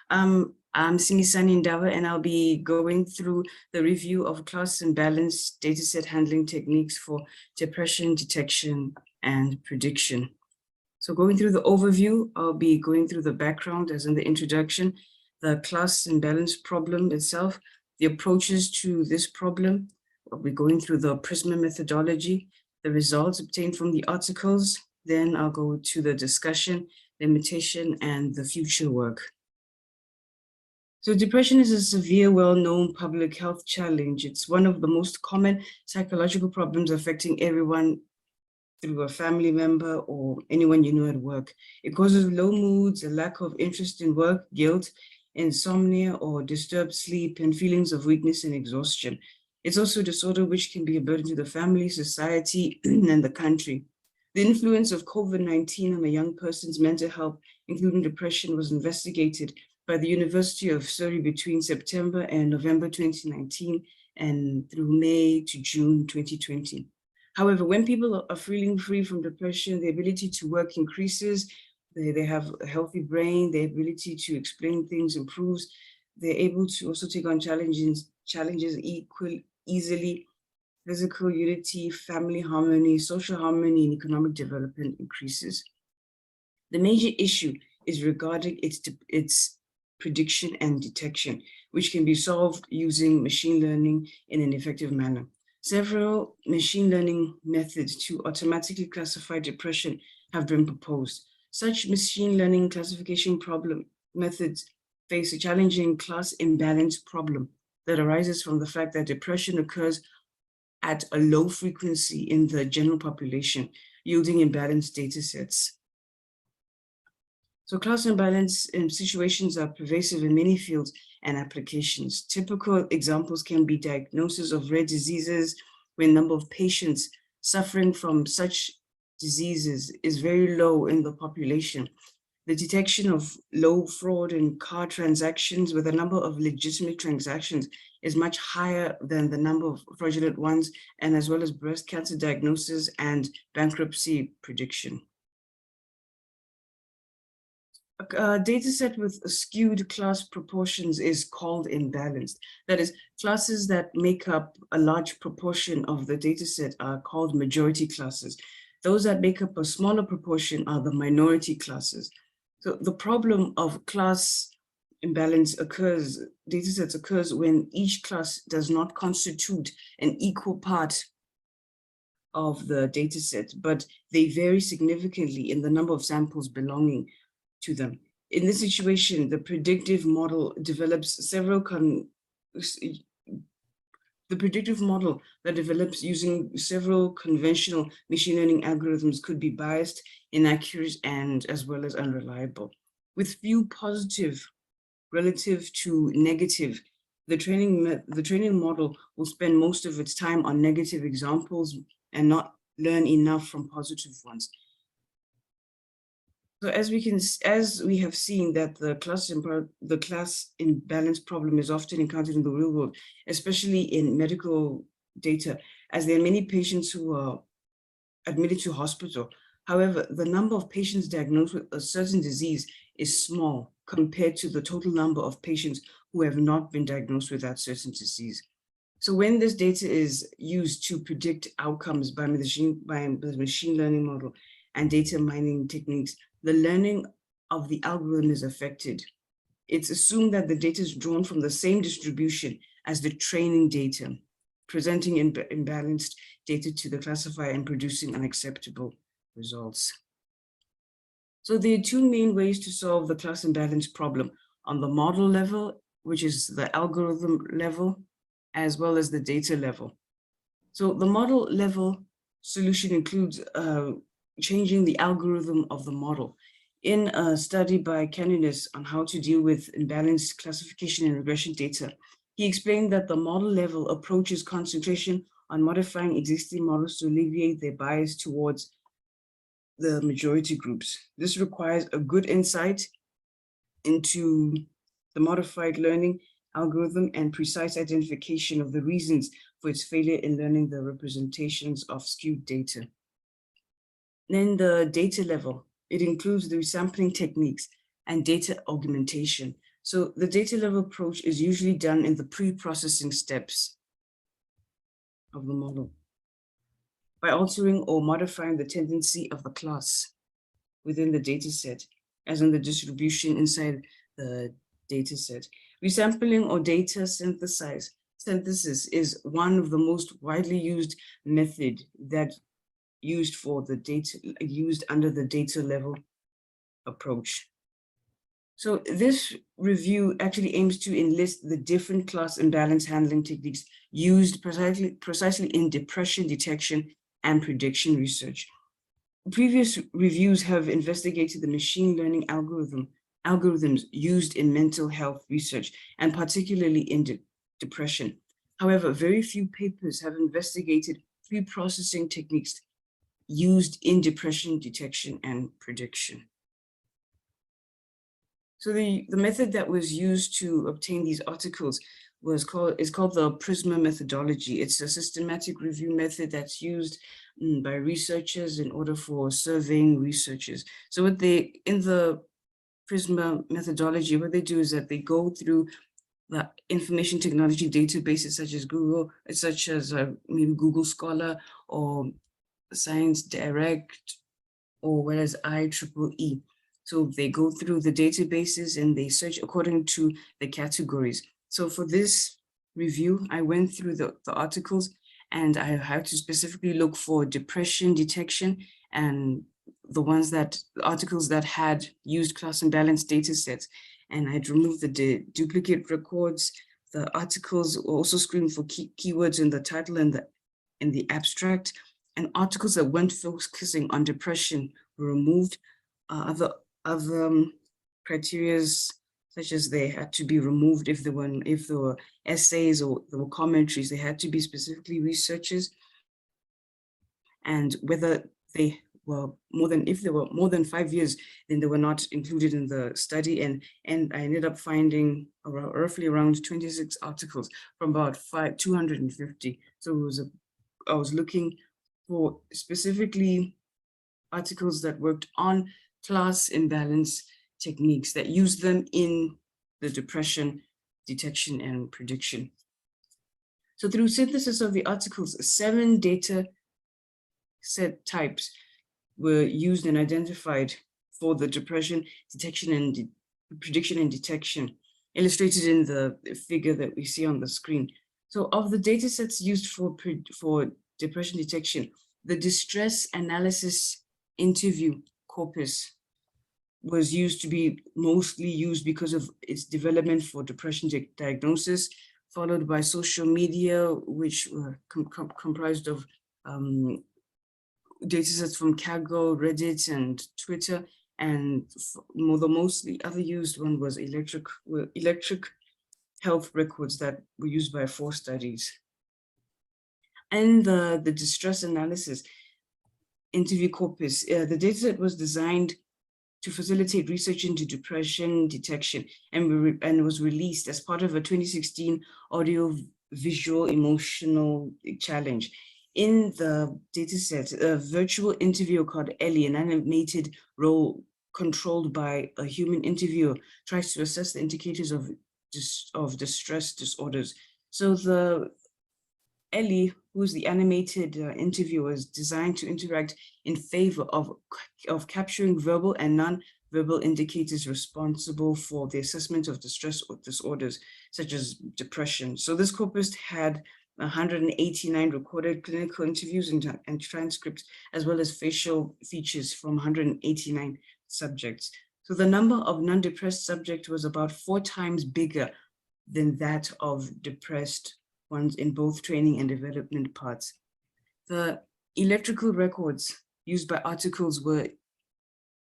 I'm Simisani Ndaba, and I'll be going through the review of class imbalance dataset handling techniques for depression detection and prediction. So going through the overview, I'll be going through the background as in the introduction, the class imbalance problem itself, the approaches to this problem. I'll be going through the PRISMA methodology, the results obtained from the articles. Then I'll go to the discussion, limitation, and the future work. So depression is a severe, well-known public health challenge. It's one of the most common psychological problems affecting everyone through a family member or anyone you know at work. It causes low moods, a lack of interest in work, guilt, insomnia, or disturbed sleep, and feelings of weakness and exhaustion. It's also a disorder which can be a burden to the family, society, and the country. The influence of COVID-19 on a young person's mental health, including depression, was investigated by the University of Surrey between September and November 2019 and through May to June 2020. However, when people are feeling free from depression, the ability to work increases, they have a healthy brain, their ability to explain things improves, they're able to also take on challenges easily, physical unity, family harmony, social harmony, and economic development increases. The major issue is regarding its prediction and detection, which can be solved using machine learning in an effective manner. Several machine learning methods to automatically classify depression have been proposed. Such machine learning classification methods face a challenging class imbalance problem that arises from the fact that depression occurs at a low frequency in the general population, yielding imbalanced data sets. So class imbalance situations are pervasive in many fields and applications. Typical examples can be diagnosis of rare diseases, when the number of patients suffering from such diseases is very low in the population. The detection of low fraud in car transactions with a number of legitimate transactions is much higher than the number of fraudulent ones, and as well as breast cancer diagnosis and bankruptcy prediction. A data set with skewed class proportions is called imbalanced. That is, classes that make up a large proportion of the data set are called majority classes. Those that make up a smaller proportion are the minority classes. So the problem of class imbalance data sets occurs when each class does not constitute an equal part of the data set, but they vary significantly in the number of samples belonging to them. In this situation, the predictive model develops using several conventional machine learning algorithms could be biased, inaccurate, and as well as unreliable. With few positive relative to negative, the training model will spend most of its time on negative examples and not learn enough from positive ones. So as we have seen that the class imbalance problem is often encountered in the real world, especially in medical data, as there are many patients who are admitted to hospital. However, the number of patients diagnosed with a certain disease is small compared to the total number of patients who have not been diagnosed with that certain disease. So when this data is used to predict outcomes by the machine learning model and data mining techniques, the learning of the algorithm is affected. It's assumed that the data is drawn from the same distribution as the training data, presenting imbalanced data to the classifier and producing unacceptable results. So there are two main ways to solve the class imbalance problem: on the model level, which is the algorithm level, as well as the data level. So the model level solution includes changing the algorithm of the model. In a study by Caninis on how to deal with imbalanced classification and regression data, he explained that the model level approaches concentration on modifying existing models to alleviate their bias towards the majority groups. This requires a good insight into the modified learning algorithm and precise identification of the reasons for its failure in learning the representations of skewed data. Then the data level, it includes the resampling techniques and data augmentation. So the data level approach is usually done in the pre-processing steps of the model by altering or modifying the tendency of the class within the data set, as in the distribution inside the data set. Resampling or data synthesis is one of the most widely used method that used for the data, used under the data level approach. So this review actually aims to enlist the different class imbalance handling techniques used precisely in depression detection and prediction research. Previous reviews have investigated the machine learning algorithms used in mental health research, and particularly in depression. However, very few papers have investigated pre-processing techniques used in depression detection and prediction. So the method that was used to obtain these articles is called the PRISMA methodology. It's a systematic review method that's used by researchers in order for surveying researchers. So in the PRISMA methodology, what they do is that they go through the information technology databases such as maybe Google Scholar or Science Direct, or whereas IEEE. So they go through the databases and they search according to the categories. So for this review, I went through the articles and I had to specifically look for depression detection and the articles that had used class imbalance data sets. And I'd removed the duplicate records. The articles were also screened for keywords in the title and in the abstract. And articles that weren't focusing on depression were removed. Other criteria, such as they had to be removed if there were essays or there were commentaries, they had to be specifically researchers. And whether they were if they were more than 5 years, then they were not included in the study. And I ended up finding roughly around 26 articles from about 250. So I was looking for specifically articles that worked on class imbalance techniques that use them in the depression detection and prediction. So through synthesis of the articles, 7 data set types were used and identified for the depression detection and prediction and detection, illustrated in the figure that we see on the screen. So of the data sets used for depression detection, the distress analysis interview corpus was used to be mostly used because of its development for depression diagnosis, followed by social media, which were comprised of datasets from Kaggle, Reddit, and Twitter. And the mostly other used one was electric health records that were used by 4 studies. And the distress analysis interview corpus, the dataset was designed to facilitate research into depression detection and was released as part of a 2016 audio-visual emotional challenge. In the dataset, a virtual interviewer called Ellie, an animated role controlled by a human interviewer, tries to assess the indicators of distress disorders. So the Ellie, who's the animated interviewer, is designed to interact in favor of capturing verbal and non-verbal indicators responsible for the assessment of distress or disorders, such as depression. So this corpus had 189 recorded clinical interviews and transcripts, as well as facial features from 189 subjects. So the number of non-depressed subjects was about 4 times bigger than that of depressed ones in both training and development parts. The electrical records used by articles were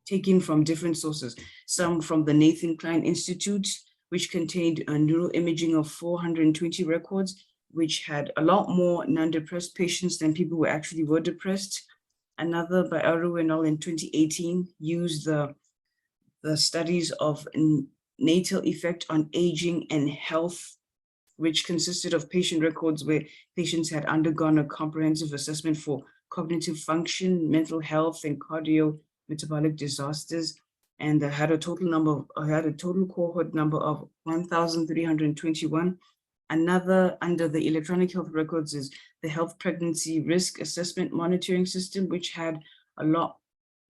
taken from different sources, some from the Nathan Klein Institute, which contained a neuroimaging of 420 records, which had a lot more non-depressed patients than people who actually were depressed. Another by Aru et al. In 2018 used the studies of natal effect on aging and health, which consisted of patient records where patients had undergone a comprehensive assessment for cognitive function, mental health, and cardiometabolic disasters. and had a total cohort number of 1,321. Another under the electronic health records is the health pregnancy risk assessment monitoring system, which had a lot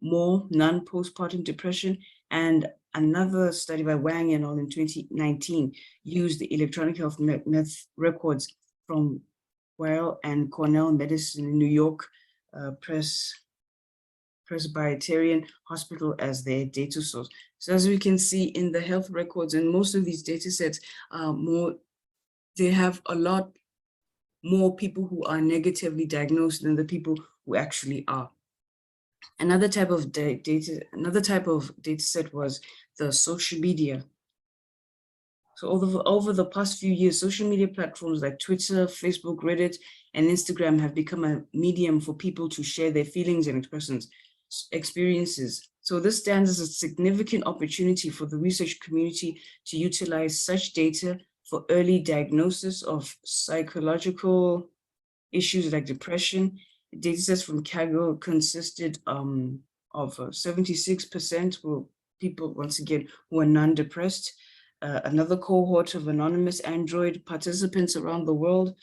more non-postpartum depression. And another study by Wang et al. In 2019 used the electronic health records from Weill and Cornell Medicine in New York Presbyterian Hospital as their data source. So as we can see in the health records, and most of these data sets are they have a lot more people who are negatively diagnosed than the people who actually are. Another type of data set was the social media. So over the past few years, social media platforms like Twitter, Facebook, Reddit, and Instagram have become a medium for people to share their feelings and experiences. So this stands as a significant opportunity for the research community to utilize such data for early diagnosis of psychological issues like depression. Datasets from Kaggle consisted of 76% were people, once again, who are non-depressed. Another cohort of anonymous Android participants around the world,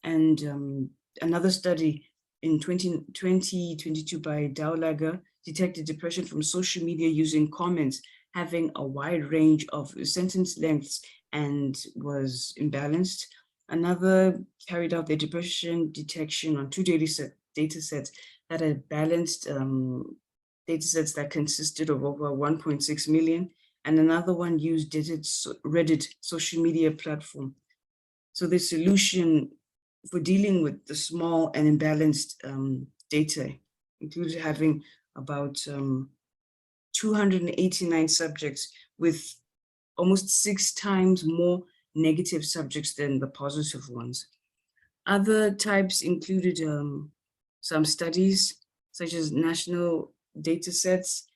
and another study in 2022 by Dowlager detected depression from social media using comments having a wide range of sentence lengths and was imbalanced. Another carried out their depression detection on two data sets that had balanced data sets that consisted of over 1.6 million, and another one used Reddit social media platform. So the solution for dealing with the small and imbalanced data included having about 289 subjects with almost 6 times more negative subjects than the positive ones. Other types included some studies such as national data sets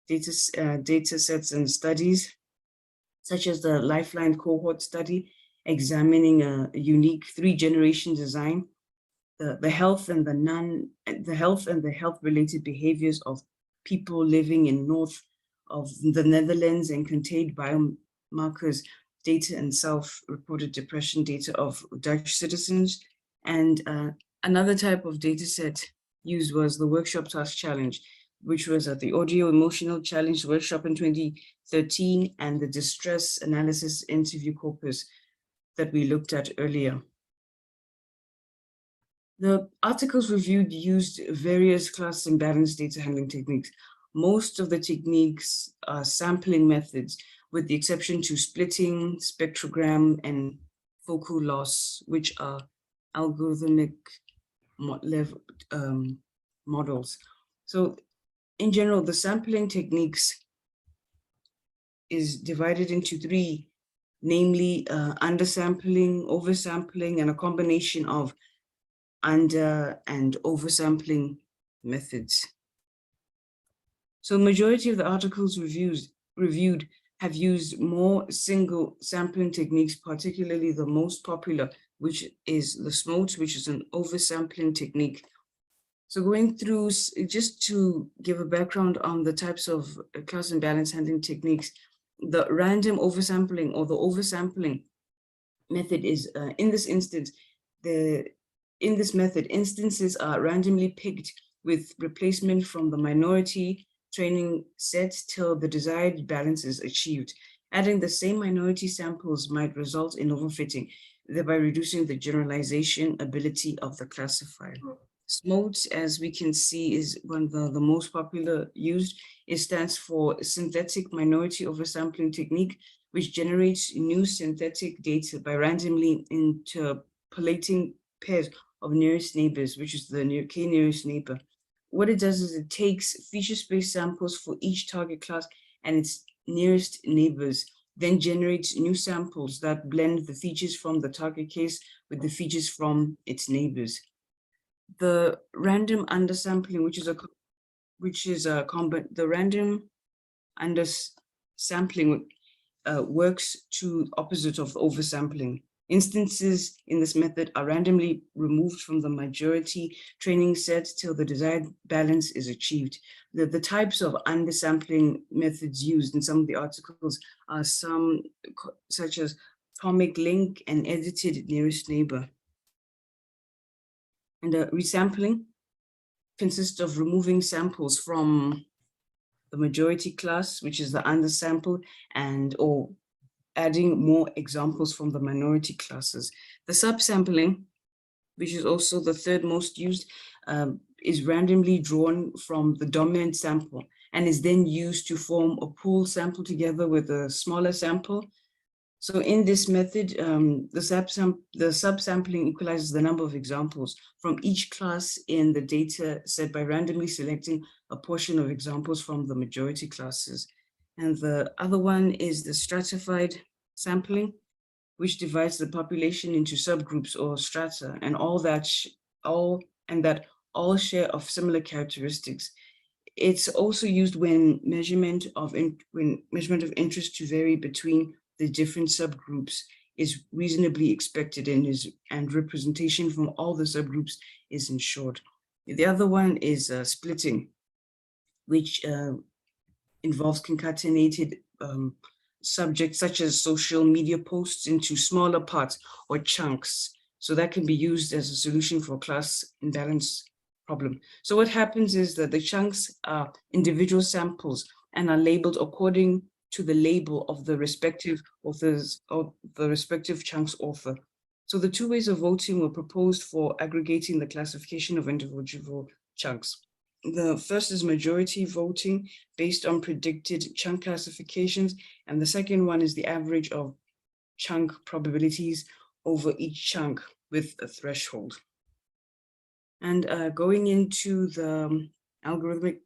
and studies, such as the Lifeline cohort study, examining a unique 3-generation design, the health and the health-related behaviors of people living in north of the Netherlands, and contained biomarkers data and self-reported depression data of Dutch citizens. And another type of data set used was the workshop task challenge, which was at the audio emotional challenge workshop in 2013, and the distress analysis interview corpus that we looked at earlier. The articles reviewed used various class imbalance data handling techniques. Most of the techniques are sampling methods, with the exception to splitting, spectrogram, and focal loss, which are algorithmic models. So in general, the sampling techniques is divided into 3, namely undersampling, oversampling, and a combination of under and oversampling methods. So majority of the articles reviewed have used more single sampling techniques, particularly the most popular, which is the SMOTE, which is an oversampling technique. So going through, just to give a background on the types of class imbalance handling techniques, the random oversampling or the oversampling method is, in this instance, in this method, instances are randomly picked with replacement from the minority training set till the desired balance is achieved. Adding the same minority samples might result in overfitting, thereby reducing the generalization ability of the classifier. SMOTE, as we can see, is one of the most popular used. It stands for Synthetic Minority Oversampling Technique, which generates new synthetic data by randomly interpolating pairs of nearest neighbors, which is the k-nearest neighbor. What it does is it takes feature space samples for each target class and its nearest neighbors, then generates new samples that blend the features from the target case with the features from its neighbors. The random undersampling, the random undersampling works to opposite of oversampling. Instances in this method are randomly removed from the majority training set till the desired balance is achieved. The types of undersampling methods used in some of the articles are some such as atomic link and edited nearest neighbor. And resampling consists of removing samples from the majority class, which is the undersample, and or adding more examples from the minority classes. The subsampling, which is also the third most used, is randomly drawn from the dominant sample and is then used to form a pool sample together with a smaller sample. So in this method, the subsampling equalizes the number of examples from each class in the data set by randomly selecting a portion of examples from the majority classes. And the other one is the stratified sampling, which divides the population into subgroups or strata, and all share of similar characteristics. It's also used when measurement of interest to vary between the different subgroups is reasonably expected and representation from all the subgroups is ensured. The other one is splitting, which involves concatenated subjects such as social media posts into smaller parts or chunks. So that can be used as a solution for class imbalance problem. So what happens is that the chunks are individual samples and are labeled according to the label of the respective authors or the respective chunk's author. So the two ways of voting were proposed for aggregating the classification of individual chunks. The first is majority voting based on predicted chunk classifications, and the second one is the average of chunk probabilities over each chunk with a threshold. And going into the algorithmic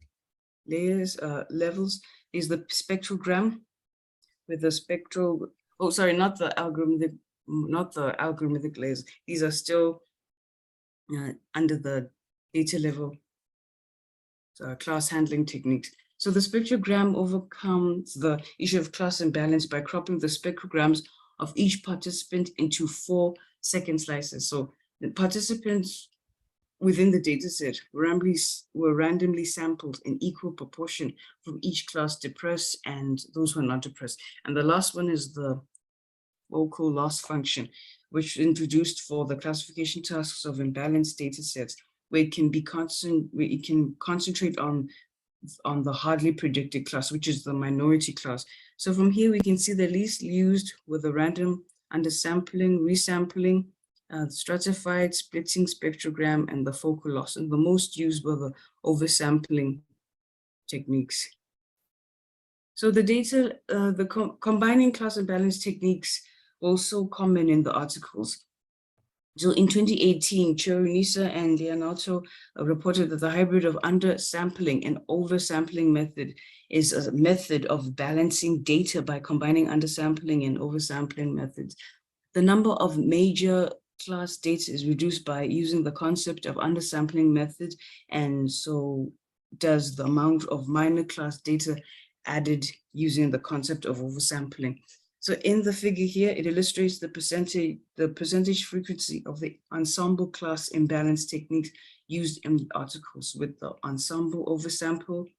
levels is the spectrogram with the spectral, oh, sorry, not the algorithmic layers. These are still under the data level class handling techniques. So the spectrogram overcomes the issue of class imbalance by cropping the spectrograms of each participant into 4 second slices. So the participants within the dataset were randomly sampled in equal proportion from each class depressed and those who are not depressed. And the last one is the focal loss function, which is introduced for the classification tasks of imbalanced datasets, where it can concentrate on the hardly predicted class, which is the minority class. So from here, we can see the least used with the random undersampling, resampling, stratified, splitting spectrogram, and the focal loss. And the most used were the oversampling techniques. So the data, combining class and balance techniques also common in the articles. So in 2018, Chirunisa and Leonardo reported that the hybrid of undersampling and oversampling method is a method of balancing data by combining undersampling and oversampling methods. The number of major class data is reduced by using the concept of undersampling method, and so does the amount of minor class data added using the concept of oversampling. So in the figure here, it illustrates the percentage frequency of the ensemble class imbalance techniques used in the articles, with the ensemble oversample,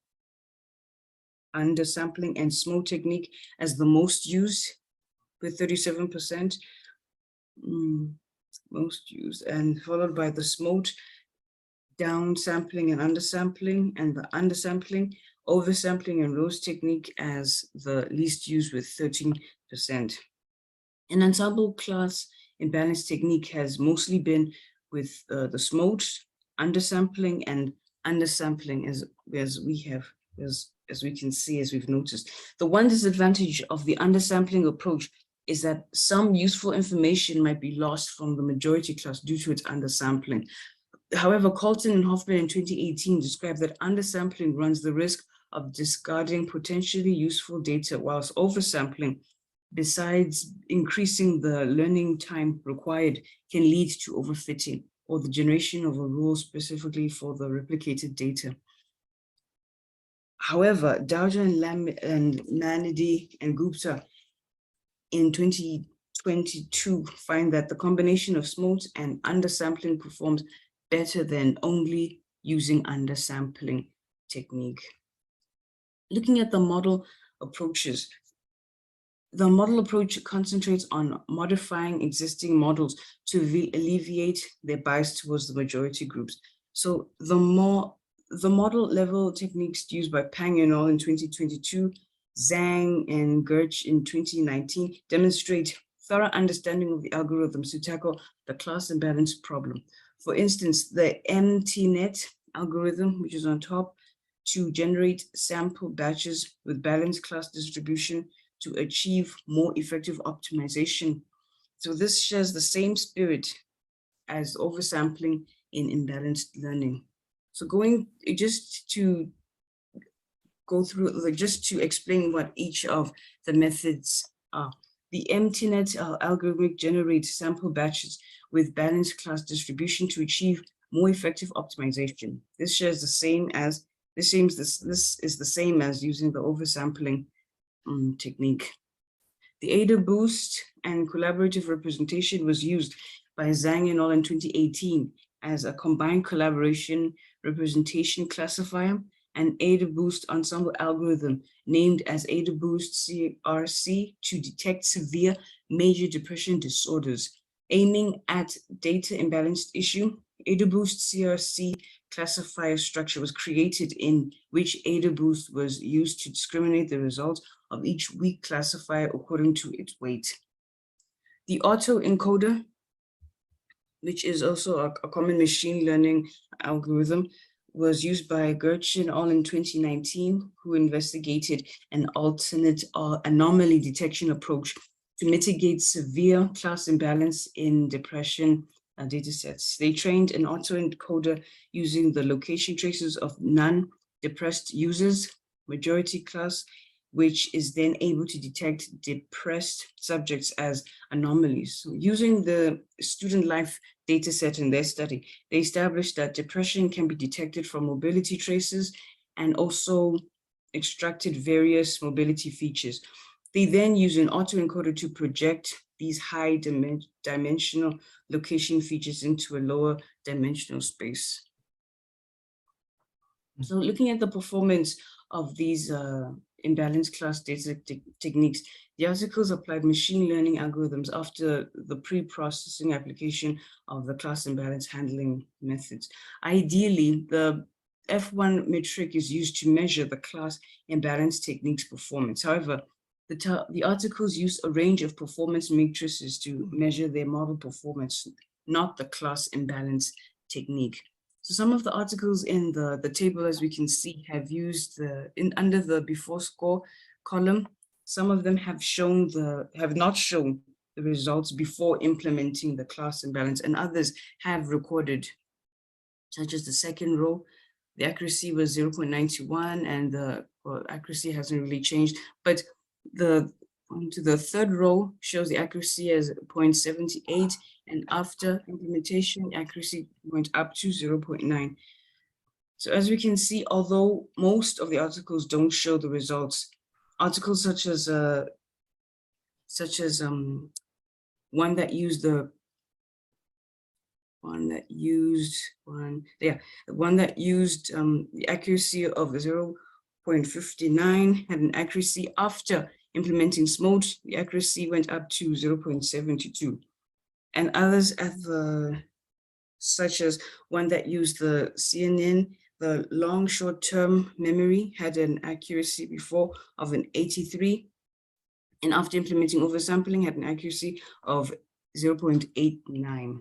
undersampling, and SMOTE technique as the most used, with 37% most used, and followed by the SMOTE downsampling and undersampling, and the undersampling, oversampling, and Rose technique as the least used with 13%. An ensemble class imbalance technique has mostly been with the SMOTE, undersampling, and undersampling, as we can see, as we've noticed. The one disadvantage of the undersampling approach is that some useful information might be lost from the majority class due to its undersampling. However, Colton and Hoffman in 2018 described that undersampling runs the risk of discarding potentially useful data, whilst oversampling, besides increasing the learning time required, can lead to overfitting or the generation of a rule specifically for the replicated data. However, Dowja and Manidi and Gupta in 2020 2022 find that the combination of SMOTE and undersampling performs better than only using undersampling technique. Looking at the model approaches, the model approach concentrates on modifying existing models to alleviate their bias towards the majority groups. So the model level techniques used by Pang et al. In 2022, Zhang and Gerch in 2019 demonstrate thorough understanding of the algorithms to tackle the class imbalance problem. For instance, the MTNet algorithm, which is on top, to generate sample batches with balanced class distribution to achieve more effective optimization. So this shares the same spirit as oversampling in imbalanced learning. So just to explain what each of the methods are. The MTNet algorithm generates sample batches with balanced class distribution to achieve more effective optimization. This is the same as using the oversampling technique. The ADA boost and collaborative representation was used by Zhang et al. In 2018 as a combined collaboration representation classifier and ADA boost ensemble algorithm named as ADA boost CRC to detect severe major depression disorders. Aiming at data imbalanced issue, ADA boost CRC classifier structure was created in which ADA boost was used to discriminate the results of each weak classifier according to its weight. The autoencoder, which is also a common machine learning algorithm, was used by Gerch et al. In 2019, who investigated an alternate anomaly detection approach to mitigate severe class imbalance in depression datasets. They trained an autoencoder using the location traces of non-depressed users, majority class, which is then able to detect depressed subjects as anomalies. So using the student life dataset in their study, they established that depression can be detected from mobility traces and also extracted various mobility features. They then use an autoencoder to project these high dimensional location features into a lower dimensional space. So looking at the performance of these imbalanced class data techniques, the articles applied machine learning algorithms after the pre-processing application of the class imbalance handling methods. Ideally, the F1 metric is used to measure the class imbalance techniques performance. However, the articles use a range of performance matrices to measure their model performance, not the class imbalance technique. So some of the articles in the table, as we can see, have used under the before score column. Some of them have not shown the results before implementing the class imbalance, and others have recorded, such as the second row. The accuracy was 0.91, and the accuracy hasn't really changed, but the third row shows the accuracy as 0.78, and after implementation, accuracy went up to 0.9. So as we can see, although most of the articles don't show the results, articles such as one that used the accuracy of 0.59 had an accuracy after implementing SMOTE, the accuracy went up to 0.72. And others such as one that used the CNN, the long short-term memory, had an accuracy before of an 83, and after implementing oversampling had an accuracy of 0.89.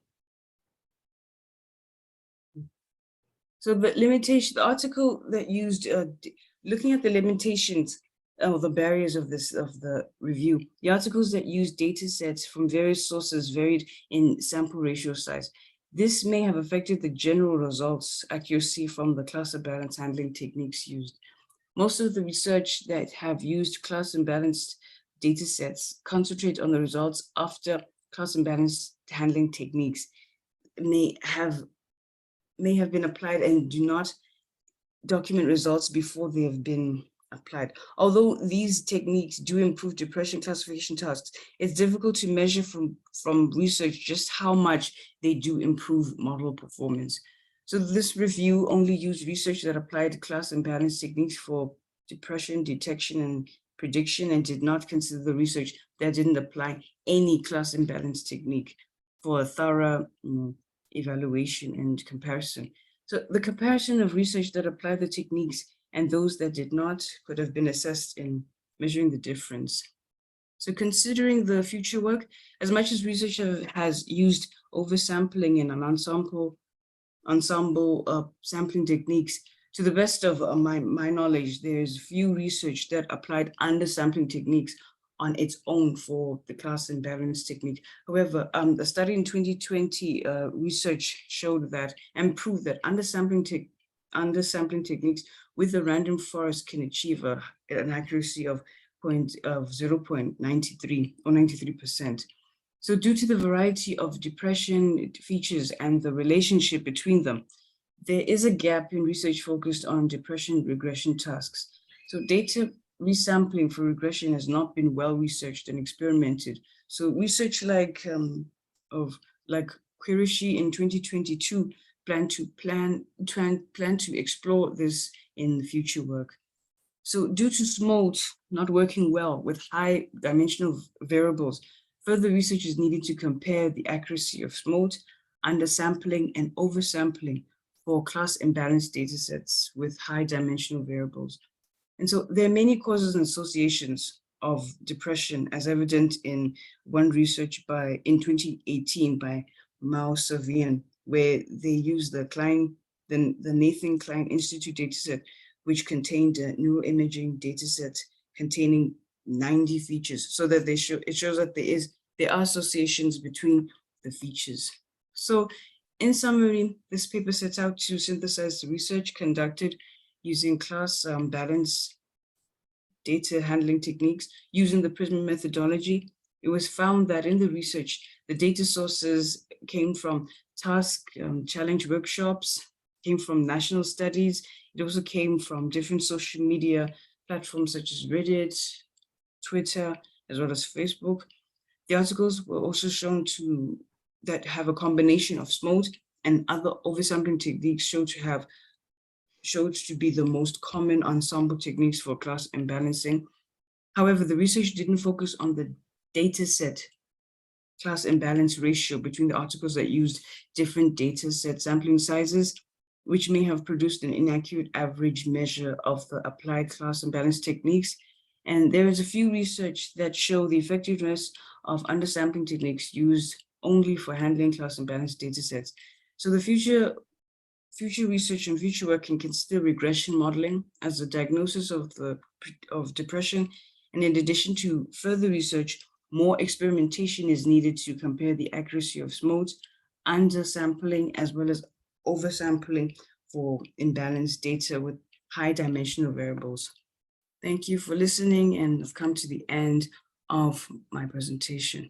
So the article that used, looking at the limitations of the barriers of the review, the articles that use data sets from various sources varied in sample ratio size. This may have affected the general results accuracy from the class imbalance handling techniques used. Most of the research that have used class imbalanced data sets concentrate on the results after class imbalance handling techniques may have been applied and do not document results before they have been applied. Although these techniques do improve depression classification tasks, it's difficult to measure from research just how much they do improve model performance. So this review only used research that applied class imbalance techniques for depression detection and prediction, and did not consider the research that didn't apply any class imbalance technique for a thorough evaluation and comparison. So the comparison of research that applied the techniques and those that did not could have been assessed in measuring the difference. So considering the future work, as much as research has used oversampling and an ensemble sampling techniques, to the best of my knowledge, there's few research that applied undersampling techniques on its own for the class imbalance technique. However, the study in 2020 research showed that and proved that undersampling techniques with a random forest can achieve an accuracy of 0.93 or 93%. So due to the variety of depression features and the relationship between them, there is a gap in research focused on depression regression tasks. So data resampling for regression has not been well researched and experimented. So research like Quirishi in 2022 plan to explore this in the future work. So due to SMOTE not working well with high dimensional variables, further research is needed to compare the accuracy of SMOTE, undersampling, and oversampling for class imbalance datasets with high dimensional variables. And so there are many causes and associations of depression, as evident in one research in 2018 by Mao Savian, where they used the Nathan Klein Institute dataset, which contained a neuroimaging dataset containing 90 features, so that it shows that there are associations between the features. So in summary, this paper sets out to synthesize the research conducted using class balance data handling techniques using the PRISMA methodology. It was found that in the research, the data sources came from task challenge workshops, came from national studies. It also came from different social media platforms such as Reddit, Twitter, as well as Facebook. The articles were also shown that have a combination of SMOTE and other oversampling techniques showed to be the most common ensemble techniques for class imbalancing. However, the research didn't focus on the dataset class imbalance ratio between the articles that used different dataset sampling sizes, which may have produced an inaccurate average measure of the applied class imbalance techniques. And there is a few research that show the effectiveness of undersampling techniques used only for handling class imbalance datasets. So the future research and future work can consider regression modeling as a diagnosis of depression. And in addition to further research, more experimentation is needed to compare the accuracy of SMOTE, undersampling, as well as oversampling for imbalanced data with high dimensional variables. Thank you for listening, and I've come to the end of my presentation.